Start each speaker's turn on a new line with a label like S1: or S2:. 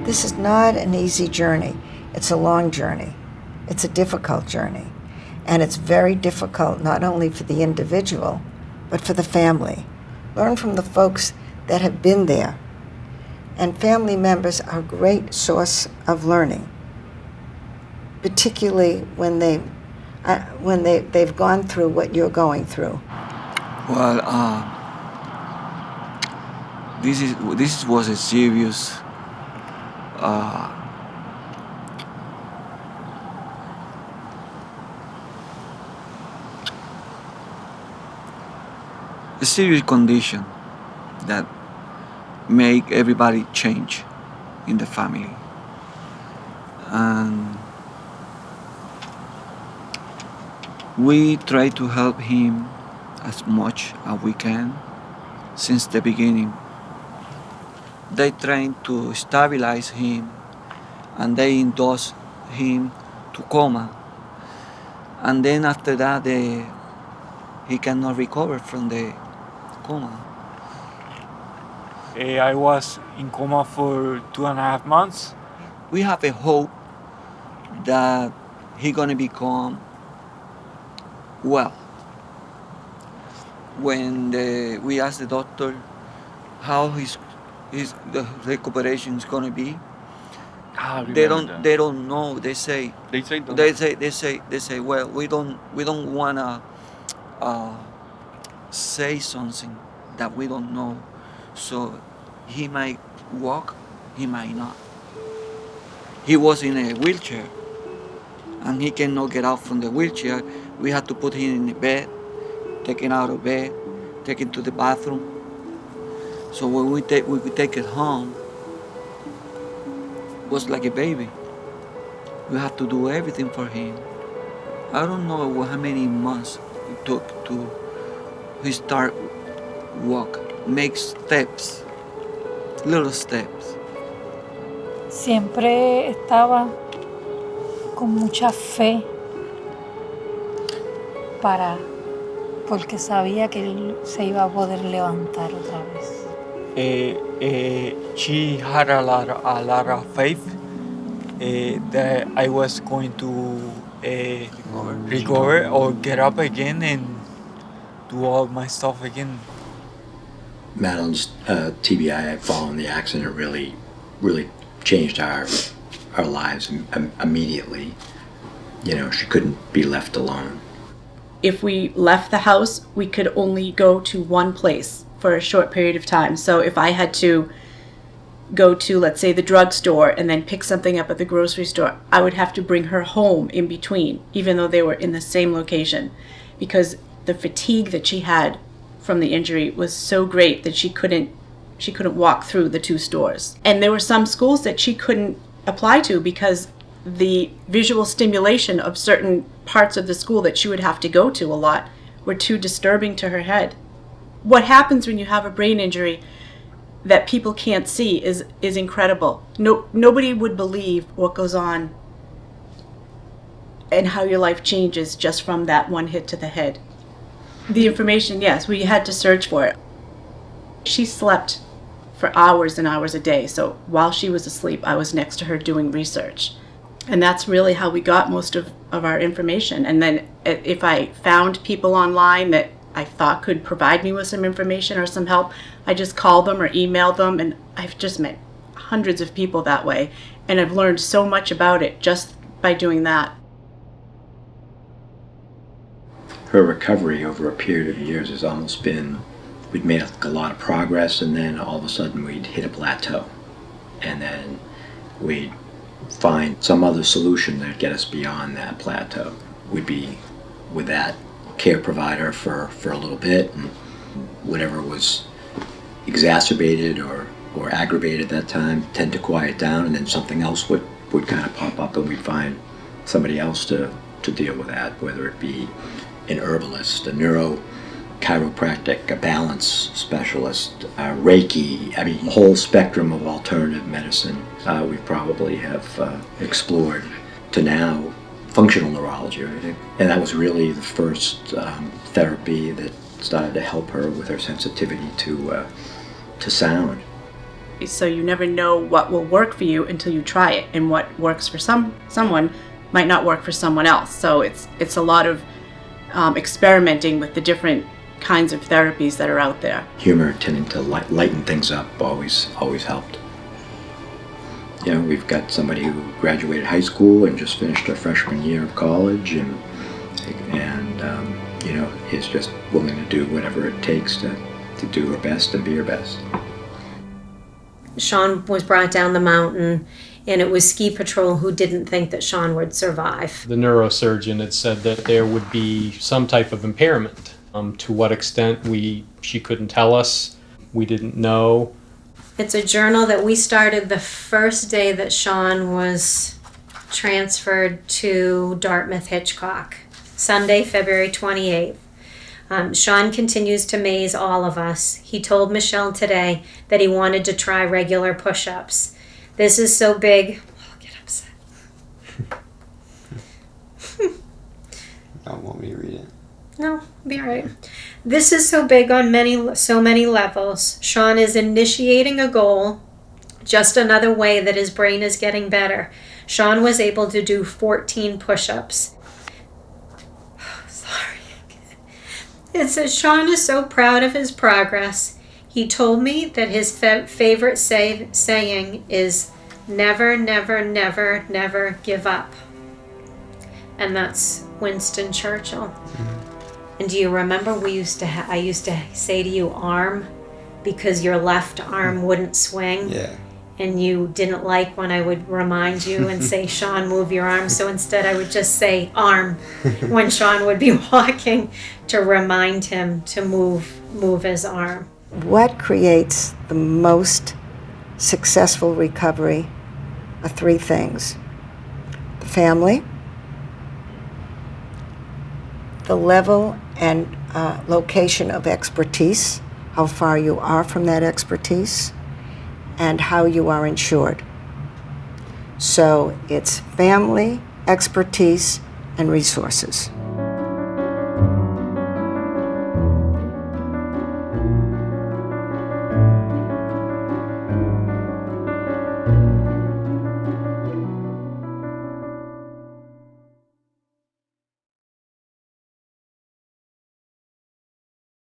S1: This is not an easy journey. It's a long journey. It's a difficult journey. And it's very difficult not only for the individual, but for the family. Learn from the folks that have been there. And family members are a great source of learning, particularly when they've gone through what you're going through.
S2: Well, this was a serious a serious condition that make everybody change in the family. And we try to help him as much as we can since the beginning. They trying to stabilize him and they induce him to coma. And then after that, he cannot recover from the coma.
S3: I was in coma for 2.5 months.
S2: We have a hope that he's gonna become well. When we asked the doctor how the recuperation is gonna be, they don't know. They say well, we don't wanna say something that we don't know. So he might walk, he might not. He was in a wheelchair and he cannot get out from the wheelchair. We had to put him in the bed, take him out of bed, take him to the bathroom. So when we take it home, it was like a baby. We have to do everything for him. I don't know how many months it took to start walk, make steps, little steps.
S4: Siempre estaba con mucha fe porque sabía que él se iba a poder levantar otra vez.
S3: She had a lot of faith that I was going to recover or get up again and do all my stuff again.
S5: Marilyn's TBI following the accident really changed our lives immediately. You know, she couldn't be left alone.
S6: If we left the house, we could only go to one place for a short period of time. So if I had to go to, let's say, the drugstore and then pick something up at the grocery store, I would have to bring her home in between, even though they were in the same location, because the fatigue that she had from the injury was so great that she couldn't walk through the two stores. And there were some schools that she couldn't apply to because the visual stimulation of certain parts of the school that she would have to go to a lot were too disturbing to her head. What happens when you have a brain injury that people can't see is incredible. Nobody would believe what goes on and how your life changes just from that one hit to the head. The information, yes, we had to search for it. She slept for hours and hours a day, so while she was asleep, I was next to her doing research. And that's really how we got most of our information. And then if I found people online that I thought could provide me with some information or some help, I just called them or emailed them, and I've just met hundreds of people that way. And I've learned so much about it just by doing that.
S5: Her recovery over a period of years has almost been, we'd made a lot of progress, and then all of a sudden we'd hit a plateau. And then we'd find some other solution that'd get us beyond that plateau. We'd be with that care provider for a little bit, and whatever was exacerbated or aggravated at that time tend to quiet down, and then something else would kind of pop up, and we'd find somebody else to deal with that, whether it be an herbalist, a chiropractic, a balance specialist, Reiki, I mean, a whole spectrum of alternative medicine we probably have explored to now functional neurology, right? And that was really the first therapy that started to help her with her sensitivity to sound.
S6: So you never know what will work for you until you try it, and what works for someone might not work for someone else. So it's a lot of experimenting with the different kinds of therapies that are out there.
S5: Humor tending to lighten things up always helped. You know, we've got somebody who graduated high school and just finished her freshman year of college, and you know, is just willing to do whatever it takes to do her best and be her best.
S7: Sean was brought down the mountain, and it was ski patrol who didn't think that Sean would survive.
S8: The neurosurgeon had said that there would be some type of impairment. To what extent, she couldn't tell us. We didn't know.
S7: It's a journal that we started the first day that Sean was transferred to Dartmouth Hitchcock, Sunday, February 28th. Sean continues to amaze all of us. He told Michelle today that he wanted to try regular push-ups. This is so big. I'll get upset.
S9: Don't want me to read it.
S7: No, be all right. This is so big on so many levels. Sean is initiating a goal, just another way that his brain is getting better. Sean was able to do 14 push-ups. Sorry. It says, Sean is so proud of his progress. He told me that his favorite saying is, never, never, never, never give up. And that's Winston Churchill. Mm-hmm. And do you remember I used to say to you, arm, because your left arm wouldn't swing?
S9: Yeah.
S7: And you didn't like when I would remind you and say, Sean, move your arm. So instead I would just say arm when Sean would be walking, to remind him to move his arm.
S1: What creates the most successful recovery are three things: the family, the level and location of expertise, how far you are from that expertise, and how you are insured. So it's family, expertise, and resources.